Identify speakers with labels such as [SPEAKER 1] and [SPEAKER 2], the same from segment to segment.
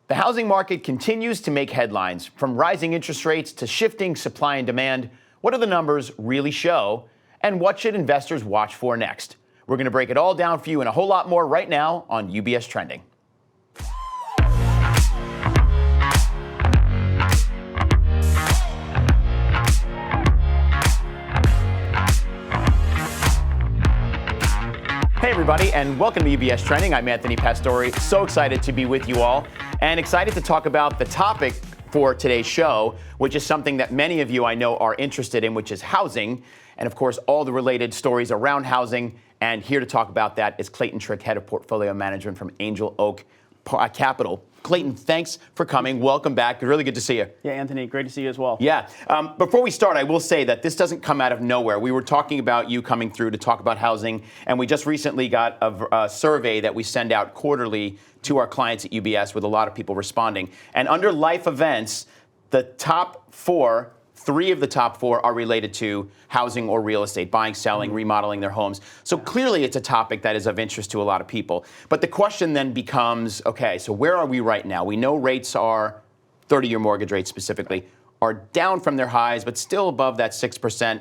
[SPEAKER 1] The housing market continues to make headlines, from rising interest rates to shifting supply and demand. What do the numbers really show? And what should investors watch for next? We're going to break it all down for you and a whole lot more right now on UBS Trending. Hey everybody, and welcome to UBS Trending. I'm Anthony Pastore. So excited to be with you all and excited to talk about the topic for today's show, which is something that many of you I know are interested in, which is housing, and of course all the related stories around housing. And here to talk about that is Clayton Trick, Head of Portfolio Management from Angel Oak Capital. Clayton, thanks for coming. Welcome back. Really good to see you.
[SPEAKER 2] Yeah, Anthony, great to see you as well.
[SPEAKER 1] Yeah. Before we start, I will say that this doesn't come out of nowhere. We were talking about you coming through to talk about housing, and we just recently got a survey that we send out quarterly to our clients at UBS with a lot of people responding. And under life events, the top four, three of the top four are related to housing or real estate, buying, selling, remodeling their homes. So clearly it's a topic that is of interest to a lot of people. But the question then becomes, okay, so where are we right now? We know rates are, 30-year mortgage rates specifically, are down from their highs, but still above that 6%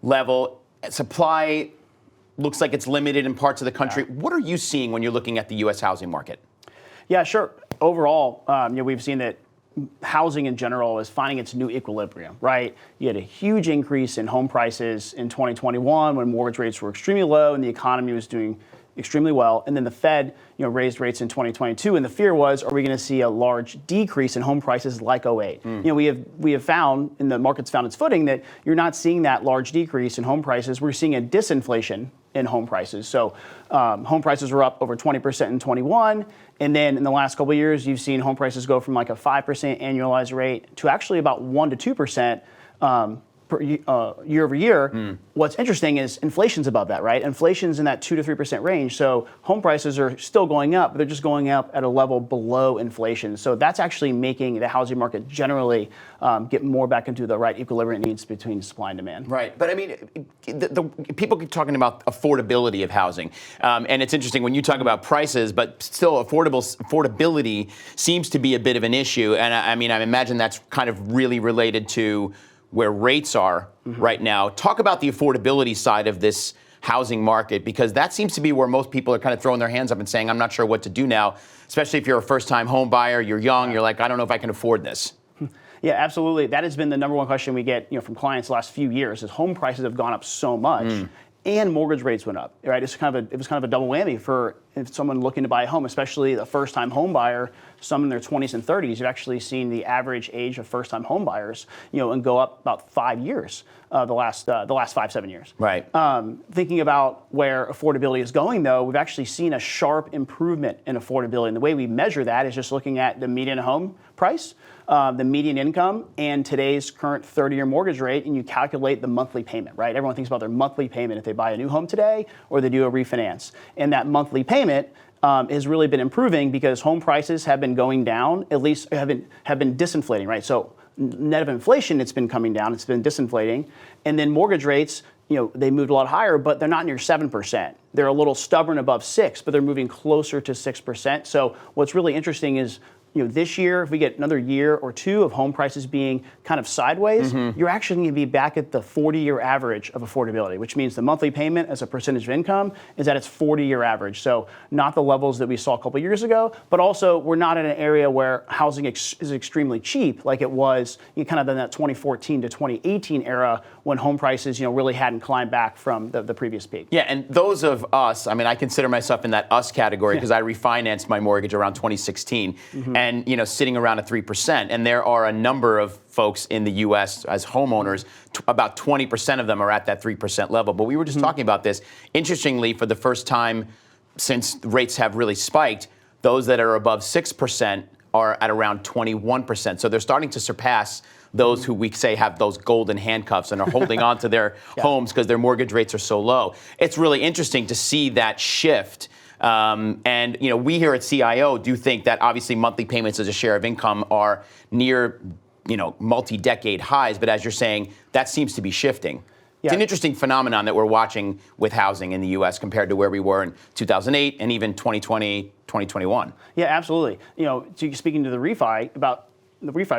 [SPEAKER 1] level. Supply looks like it's limited in parts of the country. Yeah. What are you seeing when you're looking at the U.S. housing market?
[SPEAKER 2] Yeah, sure. Overall, we've seen that housing in general is finding its new equilibrium, right? You had a huge increase in home prices in 2021 when mortgage rates were extremely low and the economy was doing extremely well. And then the Fed, raised rates in 2022, and the fear was, are we going to see a large decrease in home prices like 08? We have found, and the market's found its footing, that you're not seeing that large decrease in home prices. We're seeing a disinflation in home prices. So home prices were up over 20% in 21. And then in the last couple of years, you've seen home prices go from like a 5% annualized rate to actually about 1 to 2% year over year. What's interesting is inflation's above that, right? Inflation's in that 2 to 3% range. So home prices are still going up, but they're just going up at a level below inflation. So that's actually making the housing market generally get more back into the right equilibrium it needs between supply and demand.
[SPEAKER 1] Right. But I mean, the people keep talking about affordability of housing. And it's interesting when you talk about prices, but still affordability seems to be a bit of an issue. And I imagine that's kind of really related to where rates are right now. Talk about the affordability side of this housing market, because that seems to be where most people are kind of throwing their hands up and saying, I'm not sure what to do now, especially if you're a first-time home buyer, you're young, you're like, I don't know if I can afford this.
[SPEAKER 2] Yeah, absolutely. That has been the number one question we get from clients the last few years, is home prices have gone up so much and mortgage rates went up, right? It was kind of a double whammy for someone looking to buy a home, especially a first-time home buyer. Some in their 20s and 30s. You've actually seen the average age of first-time home buyers, and go up about 5 years, the last 5-7 years.
[SPEAKER 1] Right.
[SPEAKER 2] Thinking about where affordability is going, though, we've actually seen a sharp improvement in affordability. And the way we measure that is just looking at the median home price, the median income, and today's current 30-year mortgage rate, and you calculate the monthly payment, right? Everyone thinks about their monthly payment if they buy a new home today or they do a refinance. And that monthly payment has really been improving because home prices have been going down, at least have been disinflating, right? So net of inflation, it's been coming down, it's been disinflating. And then mortgage rates, they moved a lot higher, but they're not near 7%. They're a little stubborn above 6%, but they're moving closer to 6%. So what's really interesting is, this year, if we get another year or two of home prices being kind of sideways, you're actually going to be back at the 40-year average of affordability, which means the monthly payment as a percentage of income is at its 40-year average. So not the levels that we saw a couple years ago, but also we're not in an area where housing is extremely cheap like it was kind of in that 2014 to 2018 era when home prices really hadn't climbed back from the previous peak.
[SPEAKER 1] Yeah, and those of us, I consider myself in that us category because I refinanced my mortgage around 2016. And sitting around at 3%. And there are a number of folks in the U.S. as homeowners, about 20% of them are at that 3% level. But we were just talking about this. Interestingly, for the first time since rates have really spiked, those that are above 6% are at around 21%. So they're starting to surpass those who we say have those golden handcuffs and are holding on to their homes because their mortgage rates are so low. It's really interesting to see that shift. And we here at CIO do think that obviously monthly payments as a share of income are near, multi-decade highs. But as you're saying, that seems to be shifting. It's an interesting phenomenon that we're watching with housing in the U.S. compared to where we were in 2008 and even 2020, 2021.
[SPEAKER 2] Yeah, absolutely. Speaking to the refi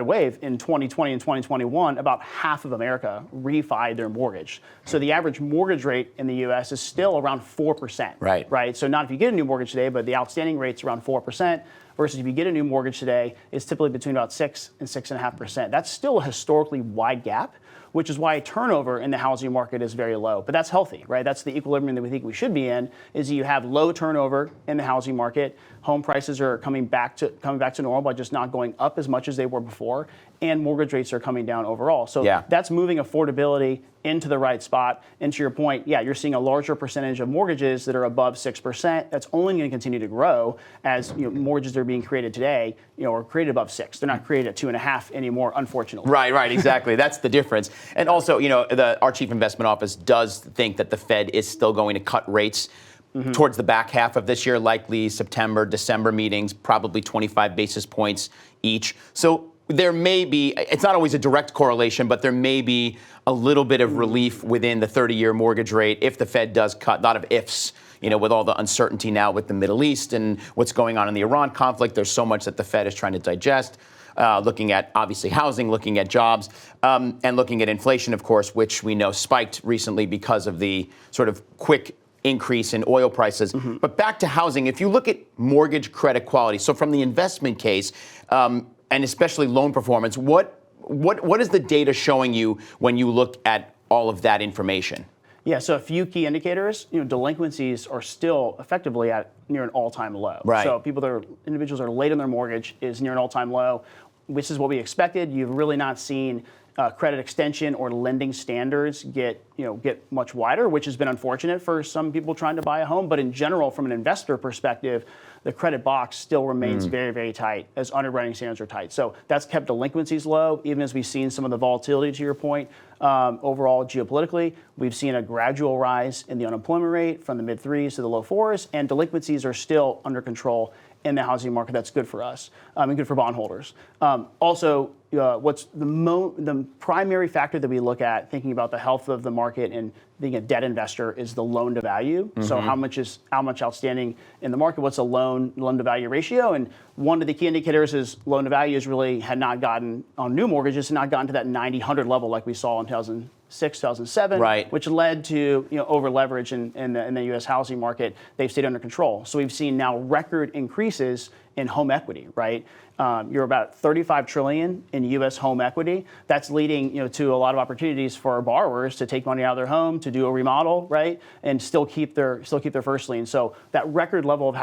[SPEAKER 2] wave in 2020 and 2021, about half of America refied their mortgage. So the average mortgage rate in the U.S. is still around 4%. Right. So not if you get a new mortgage today, but the outstanding rate's around 4%. Versus if you get a new mortgage today, it's typically between about 6 and 6.5%. That's still a historically wide gap, which is why turnover in the housing market is very low. But that's healthy, right? That's the equilibrium that we think we should be in, is you have low turnover in the housing market. Home prices are coming back to normal by just not going up as much as they were before, and mortgage rates are coming down overall. So that's moving affordability into the right spot. And to your point, you're seeing a larger percentage of mortgages that are above 6%. That's only going to continue to grow as mortgages that are being created today, are created above 6. They're not created at 2.5 anymore, unfortunately.
[SPEAKER 1] Right, exactly. That's the difference. And also, our chief investment office does think that the Fed is still going to cut rates towards the back half of this year, likely September, December meetings, probably 25 basis points each. So there may be, it's not always a direct correlation, but there may be a little bit of relief within the 30-year mortgage rate if the Fed does cut. A lot of ifs, with all the uncertainty now with the Middle East and what's going on in the Iran conflict. There's so much that the Fed is trying to digest, looking at, obviously, housing, looking at jobs, and looking at inflation, of course, which we know spiked recently because of the sort of quick increase in oil prices. But back to housing, if you look at mortgage credit quality, so from the investment case, and especially loan performance, what is the data showing you when you look at all of that information?
[SPEAKER 2] Yeah, so a few key indicators. Delinquencies are still effectively at near an all-time low.
[SPEAKER 1] Right.
[SPEAKER 2] So individuals that are late on their mortgage is near an all-time low, which is what we expected. You've really not seen credit extension or lending standards get much wider, which has been unfortunate for some people trying to buy a home. But in general, from an investor perspective, the credit box still remains very, very tight as underwriting standards are tight. So that's kept delinquencies low, even as we've seen some of the volatility, to your point. Overall, geopolitically, we've seen a gradual rise in the unemployment rate from the mid-3s to the low 4s, and delinquencies are still under control in the housing market. That's good for us and good for bondholders. Also, what's the primary factor that we look at thinking about the health of the market and being a debt investor is the loan to value. So how much outstanding in the market? What's a loan to value ratio? And one of the key indicators is loan to value had not gotten on new mortgages, had not gotten to that 90-100 level like we saw in 2006, 2007, which led to over leverage in the U.S. housing market. They've stayed under control. So we've seen now record increases in home equity, right? You're about $35 trillion in U.S. home equity. That's leading, to a lot of opportunities for our borrowers to take money out of their home, to do a remodel, right, and still keep their first lien. So that record level of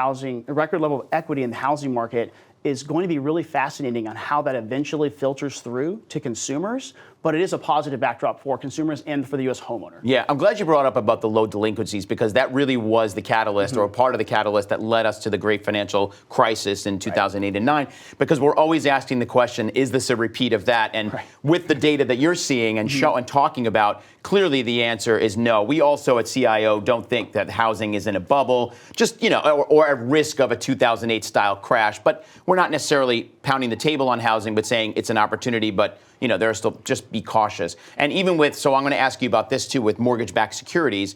[SPEAKER 2] equity in the housing market is going to be really fascinating on how that eventually filters through to consumers. But it is a positive backdrop for consumers and for the U.S. homeowner.
[SPEAKER 1] Yeah, I'm glad you brought up about the low delinquencies, because that really was the catalyst or a part of the catalyst that led us to the great financial crisis in 2008 and 9, because we're always asking the question, is this a repeat of that? And with the data that you're seeing and and talking about, clearly the answer is no. We also at CIO don't think that housing is in a bubble, just, or at risk of a 2008 style crash. But we're not necessarily pounding the table on housing, but saying it's an opportunity, but there are still, just be cautious. And even so I'm going to ask you about this too, with mortgage-backed securities.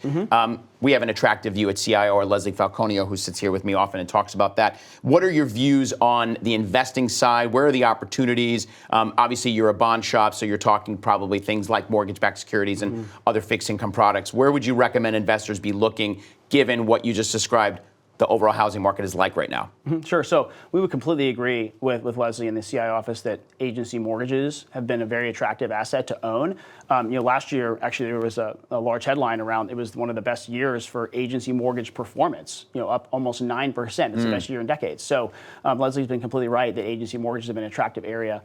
[SPEAKER 1] We have an attractive view at CIO, or Leslie Falconio, who sits here with me often and talks about that. What are your views on the investing side? Where are the opportunities? Obviously, you're a bond shop, so you're talking probably things like mortgage-backed securities and other fixed income products. Where would you recommend investors be looking, given what you just described the overall housing market is like right now?
[SPEAKER 2] Sure. So we would completely agree with Leslie in the CIO office that agency mortgages have been a very attractive asset to own. Last year, actually, there was a large headline around, it was one of the best years for agency mortgage performance, up almost 9%. It's the best year in decades. So Leslie's been completely right that agency mortgages have been an attractive area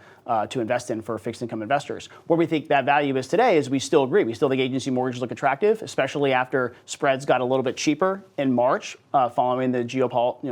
[SPEAKER 2] to invest in for fixed income investors. Where we think that value is today is we still agree. We still think agency mortgages look attractive, especially after spreads got a little bit cheaper in March following the geopolitical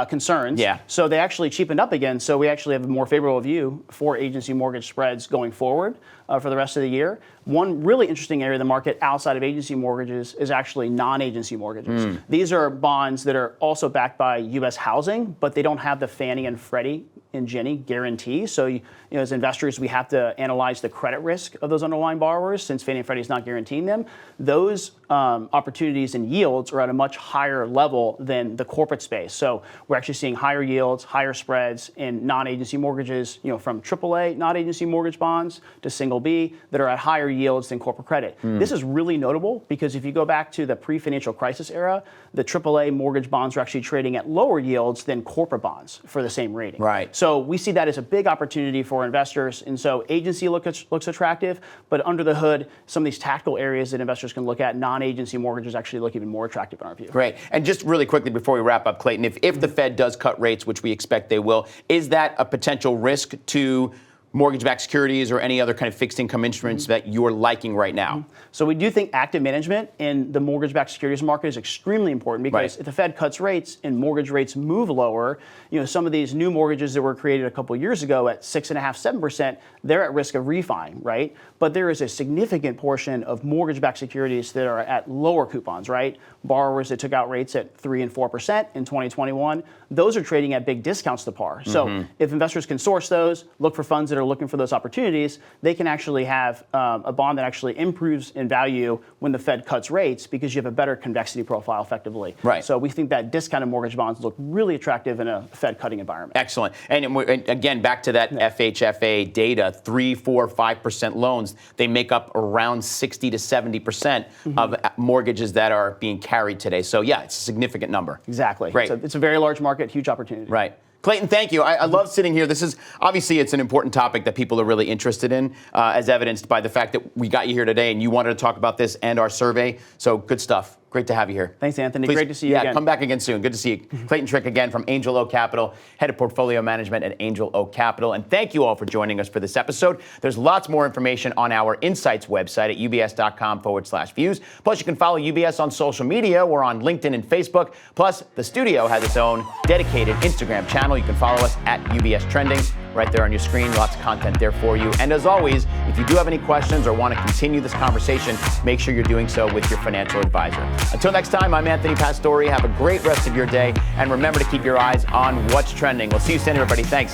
[SPEAKER 2] concerns. So they actually cheapened up again. So we actually have a more favorable view for agency mortgage spreads going forward for the rest of the year. One really interesting area of the market outside of agency mortgages is actually non-agency mortgages. These are bonds that are also backed by U.S. housing, but they don't have the Fannie and Freddie and Ginnie guarantee. So, as investors, we have to analyze the credit risk of those underlying borrowers since Fannie and Freddie is not guaranteeing them. Those opportunities and yields are at a much higher level than the corporate space. So we're actually seeing higher yields, higher spreads in non-agency mortgages, from AAA non-agency mortgage bonds to single B that are at higher yields than corporate credit. This is really notable because if you go back to the pre-financial crisis era, the AAA mortgage bonds are actually trading at lower yields than corporate bonds for the same rating.
[SPEAKER 1] Right.
[SPEAKER 2] So we see that as a big opportunity for investors. And so agency looks attractive, but under the hood, some of these tactical areas that investors can look at, non-agency mortgages actually look even more attractive in our view.
[SPEAKER 1] Great. And just really quickly before we wrap up, Clayton, if the Fed does cut rates, which we expect they will, is that a potential risk to mortgage-backed securities or any other kind of fixed income instruments that you're liking right now?
[SPEAKER 2] So we do think active management in the mortgage-backed securities market is extremely important because if the Fed cuts rates and mortgage rates move lower, some of these new mortgages that were created a couple of years ago at 6.5%, 7%, they're at risk of refi, right? But there is a significant portion of mortgage-backed securities that are at lower coupons, right? Borrowers that took out rates at 3 and 4% in 2021, those are trading at big discounts to par. So if investors can source those, look for funds that are looking for those opportunities, they can actually have a bond that actually improves in value when the Fed cuts rates because you have a better convexity profile effectively.
[SPEAKER 1] Right.
[SPEAKER 2] So we think that discounted mortgage bonds look really attractive in a Fed cutting environment.
[SPEAKER 1] Excellent. And again, back to that FHFA data, 3, 4, 5% loans, they make up around 60 to 70% of mortgages that are being carried today. So yeah, it's a significant number.
[SPEAKER 2] Exactly.
[SPEAKER 1] Great.
[SPEAKER 2] So it's a very large market, huge opportunity.
[SPEAKER 1] Right. Clayton, thank you. I love sitting here. This is obviously it's an important topic that people are really interested in, as evidenced by the fact that we got you here today and you wanted to talk about this and our survey. So good stuff. Great to have you here.
[SPEAKER 2] Thanks, Anthony.
[SPEAKER 1] Please,
[SPEAKER 2] Great to see you again.
[SPEAKER 1] Yeah, come back again soon. Good to see you. Clayton Trick again from Angel Oak Capital, Head of Portfolio Management at Angel Oak Capital. And thank you all for joining us for this episode. There's lots more information on our Insights website at ubs.com/views. Plus, you can follow UBS on social media. We're on LinkedIn and Facebook. Plus, the studio has its own dedicated Instagram channel. You can follow us at UBS Trending right there on your screen. Lots of content there for you. And as always, if you do have any questions or want to continue this conversation, make sure you're doing so with your financial advisor. Until next time, I'm Anthony Pastore. Have a great rest of your day. And remember to keep your eyes on what's trending. We'll see you soon, everybody. Thanks.